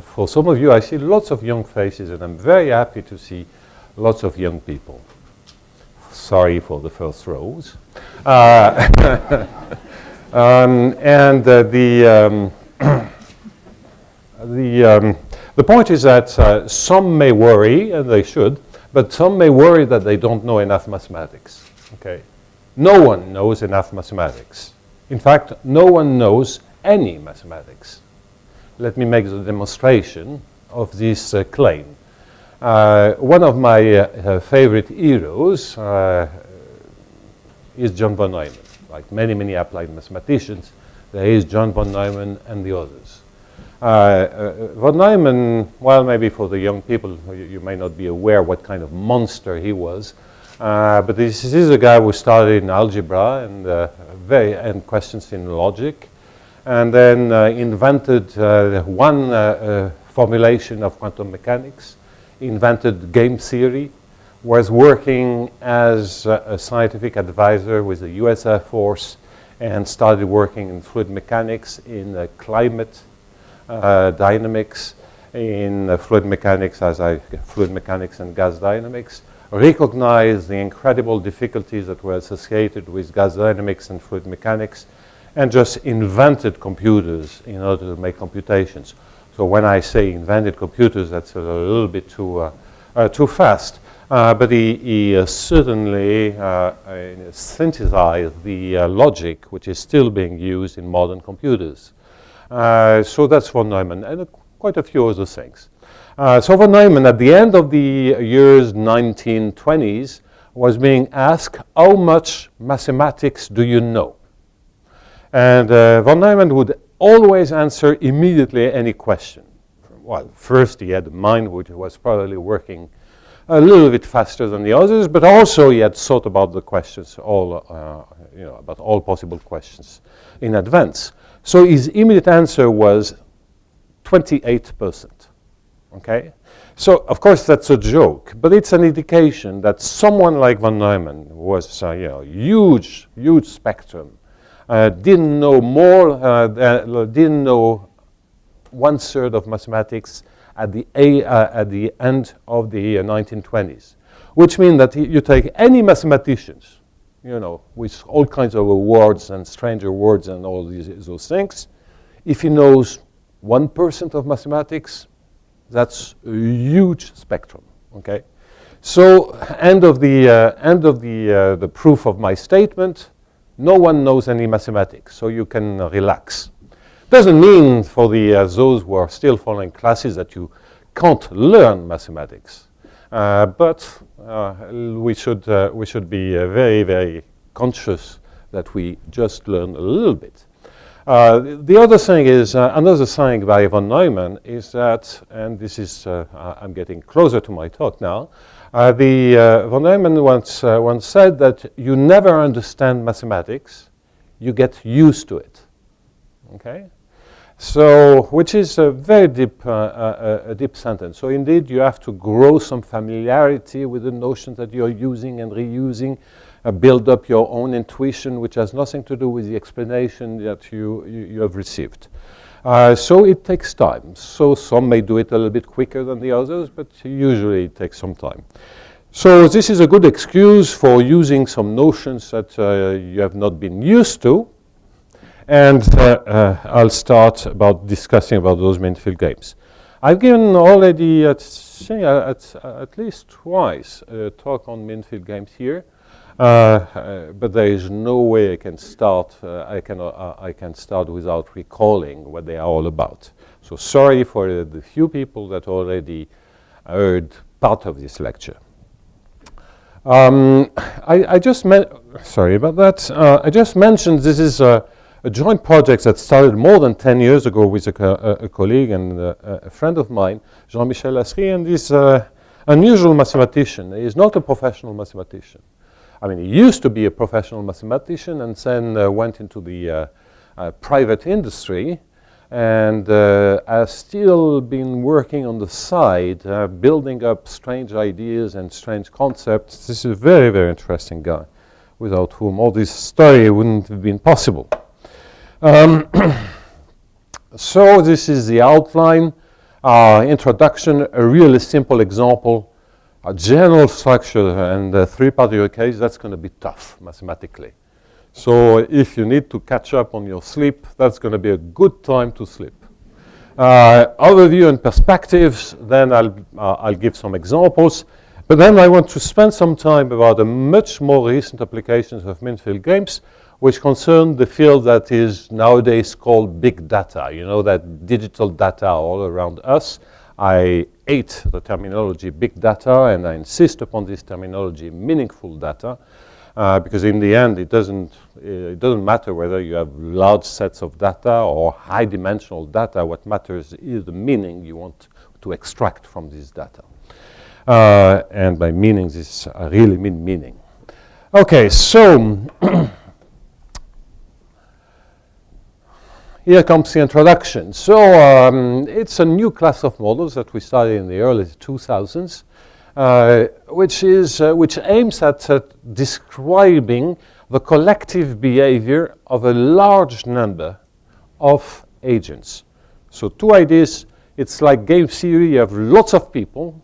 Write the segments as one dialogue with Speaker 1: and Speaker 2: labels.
Speaker 1: For some of you, I see lots of young faces, and I'm very happy to see lots of young people. Sorry for the first rows. The point is that some may worry, and they should, but some may worry that they don't know enough mathematics. Okay? No one knows enough mathematics. In fact, no one knows any mathematics. Let me make the demonstration of this claim. One of my favorite heroes is John von Neumann. Like many, many applied mathematicians, there is John von Neumann and the others. Von Neumann, well, maybe for the young people, you may not be aware what kind of monster he was, but this is a guy who started in algebra and questions in logic, and then invented one formulation of quantum mechanics, invented game theory, was working as a scientific advisor with the US Air Force, and started working in fluid mechanics, in climate dynamics, in fluid mechanics and gas dynamics, recognized the incredible difficulties that were associated with gas dynamics and fluid mechanics, and just invented computers in order to make computations. So when I say invented computers, that's a little bit too fast. But he certainly synthesized the logic which is still being used in modern computers. So that's von Neumann, and quite a few other things. So von Neumann, at the end of the years 1920s, was being asked, how much mathematics do you know? And von Neumann would always answer immediately any question. Well, first he had a mind which was probably working a little bit faster than the others, but also he had thought about the questions, about all possible questions in advance. So his immediate answer was 28%. Okay? So, of course, that's a joke, but it's an indication that someone like von Neumann was, huge spectrum, didn't know more, didn't know 1/3 of mathematics at the end of the 1920s, which means that you take any mathematicians, with all kinds of awards and stranger words and all those things, if he knows 1% of mathematics, that's a huge spectrum. Okay, so end of the proof of my statement. No one knows any mathematics, so you can relax. Doesn't mean for those who are still following classes that you can't learn mathematics, but we should be very, very conscious that we just learn a little bit. The other thing is, another thing by von Neumann is that, and this is, I'm getting closer to my talk now, von Neumann once said that you never understand mathematics, you get used to it. Okay? So, which is a very deep sentence. So indeed, you have to grow some familiarity with the notions that you're using and reusing, build up your own intuition, which has nothing to do with the explanation that you have received. So it takes time. So some may do it a little bit quicker than the others, but usually it takes some time. So this is a good excuse for using some notions that you have not been used to. And I'll start about discussing about those Minfield games. I've given already at least twice a talk on Minfield games here, but there is no way I can start. I can start without recalling what they are all about. So sorry for the few people that already heard part of this lecture. I just sorry about that. I just mentioned this is a joint project that started more than 10 years ago with a colleague and a friend of mine, Jean-Michel Lasserie, and this unusual mathematician. He is not a professional mathematician. I mean, he used to be a professional mathematician and then went into the private industry and has still been working on the side, building up strange ideas and strange concepts. This is a very, very interesting guy, without whom all this story wouldn't have been possible. So this is the outline. Introduction, a really simple example, a general structure, and the three-part of your case, that's going to be tough mathematically. So if you need to catch up on your sleep, that's going to be a good time to sleep. Overview and perspectives, then I'll give some examples. But then I want to spend some time about the much more recent applications of min-field games, which concern the field that is nowadays called big data. You know, that digital data all around us. I hate the terminology big data, and I insist upon this terminology meaningful data. Because in the end, it doesn't matter whether you have large sets of data or high-dimensional data. What matters is the meaning you want to extract from this data. And by meaning, this I really mean meaning. Okay, so here comes the introduction. So it's a new class of models that we studied in the early 2000s. Which aims at describing the collective behavior of a large number of agents. So two ideas, it's like game theory, you have lots of people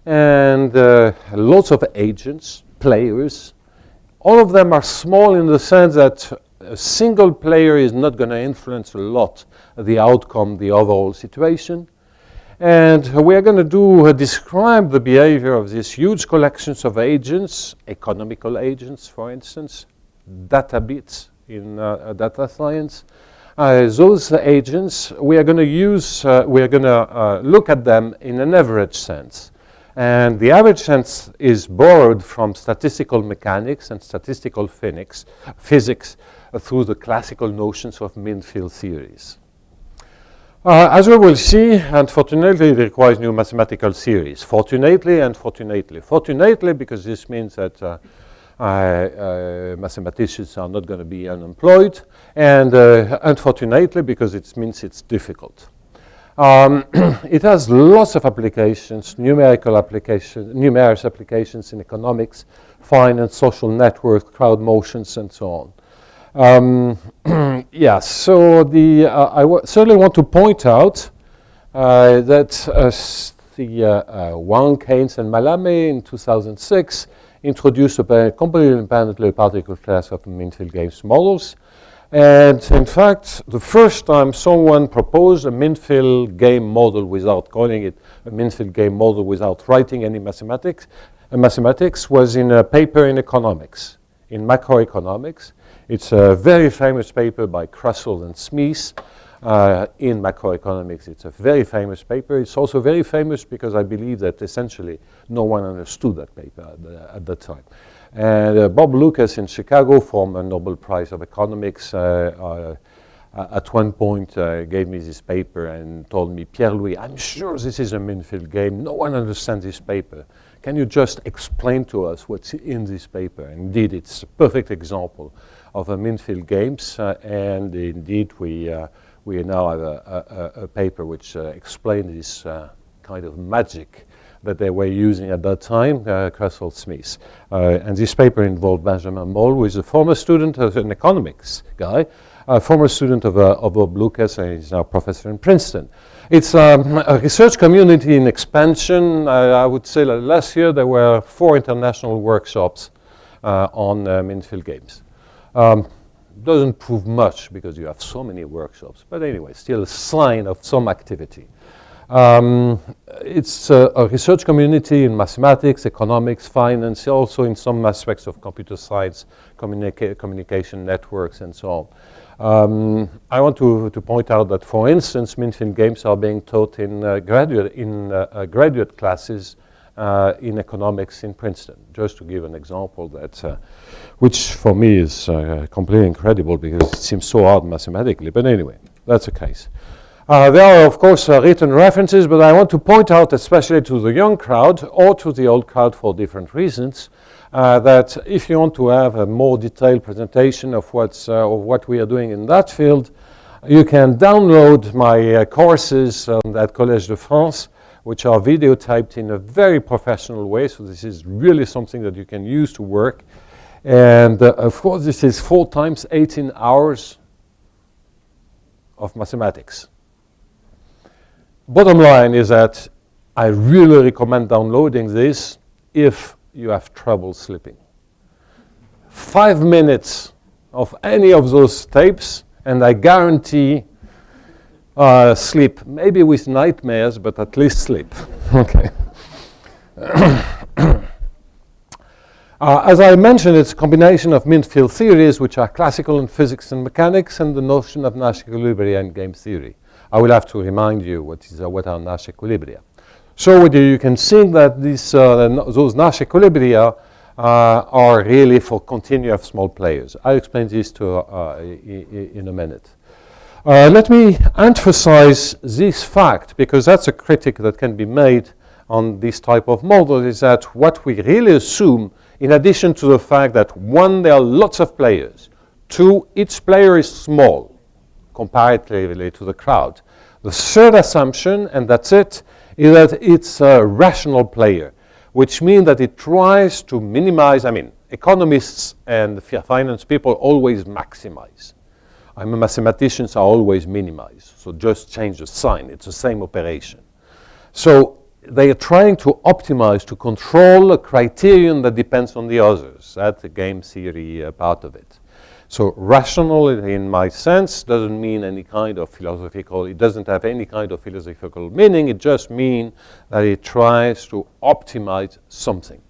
Speaker 1: and lots of agents, players. All of them are small in the sense that a single player is not going to influence a lot the outcome, the overall situation. And we are going to describe the behavior of these huge collections of agents, economical agents, for instance, data bits in data science. Those agents, we are going to look at them in an average sense. And the average sense is borrowed from statistical mechanics and statistical physics through the classical notions of min-field theories. As we will see, unfortunately, it requires new mathematical theories. Fortunately and fortunately. Fortunately, because this means that mathematicians are not going to be unemployed, and unfortunately, because it means it's difficult. It has lots of applications, numerous applications in economics, finance, social networks, crowd motions, and so on. Yeah, so I certainly want to point out that Wang, Keynes, and Malame in 2006 introduced a completely independently particular class of min-field games models. And in fact, the first time someone proposed a min-field game model without calling it a min-field game model without writing any mathematics was in a paper in economics, in macroeconomics. It's a very famous paper by Krussell and Smith in macroeconomics. It's a very famous paper. It's also very famous because I believe that essentially no one understood that paper at that time. And Bob Lucas in Chicago, former Nobel Prize of Economics, at one point gave me this paper and told me, Pierre-Louis, I'm sure this is a min-field game. No one understands this paper. Can you just explain to us what's in this paper? Indeed, it's a perfect example of a min-field games, and indeed we now have a paper which explains this kind of magic that they were using at that time, Krussell Smith. And this paper involved Benjamin Moll, who is a former student of an economics guy, a former student of Bob Lucas, and he's now professor in Princeton. It's a research community in expansion. I would say that last year there were 4 international workshops on min-field games. Doesn't prove much because you have so many workshops, but anyway, still a sign of some activity. It's a research community in mathematics, economics, finance, also in some aspects of computer science, communication networks, and so on. I want to point out that, for instance, min-field games are being taught in graduate classes in economics in Princeton, just to give an example that, which for me is completely incredible because it seems so hard mathematically, but anyway, that's the case. There are, of course, written references, but I want to point out, especially to the young crowd or to the old crowd for different reasons, that if you want to have a more detailed presentation of what we are doing in that field, you can download my courses at Collège de France, which are videotaped in a very professional way. So this is really something that you can use to work. And of course, this is 4 times 18 hours of mathematics. bottom line is that I really recommend downloading this if you have trouble sleeping. 5 minutes of any of those tapes, and I guarantee sleep. Maybe with nightmares, but at least sleep. Okay. As I mentioned, it's a combination of mean field theories, which are classical in physics and mechanics, and the notion of Nash equilibria in game theory. I will have to remind you what are Nash equilibria. So you can see that those Nash equilibria are really for continuous small players. I'll explain this in a minute. Let me emphasize this fact, because that's a critique that can be made on this type of model, is that what we really assume, in addition to the fact that one, there are lots of players, two, each player is small comparatively to the crowd. The third assumption, and that's it, is that it's a rational player, which means that it tries to minimize. I mean, economists and finance people always maximize. Mathematicians are always minimize. So just change the sign. It's the same operation. So they are trying to optimize, to control a criterion that depends on the others. That's the game theory part of it. So rational, in my sense, doesn't mean any kind of philosophical, it doesn't have any kind of philosophical meaning. It just means that it tries to optimize something.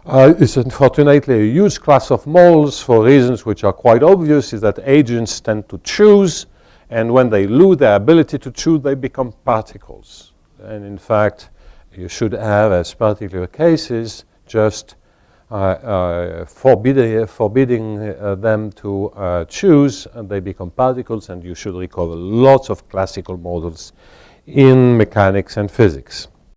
Speaker 1: It's unfortunately a huge class of models for reasons which are quite obvious, is that agents tend to choose, and when they lose their ability to choose, they become particles. And in fact, you should have, as particular cases, just forbidding them to choose, and they become particles, and you should recover lots of classical models in mechanics and physics.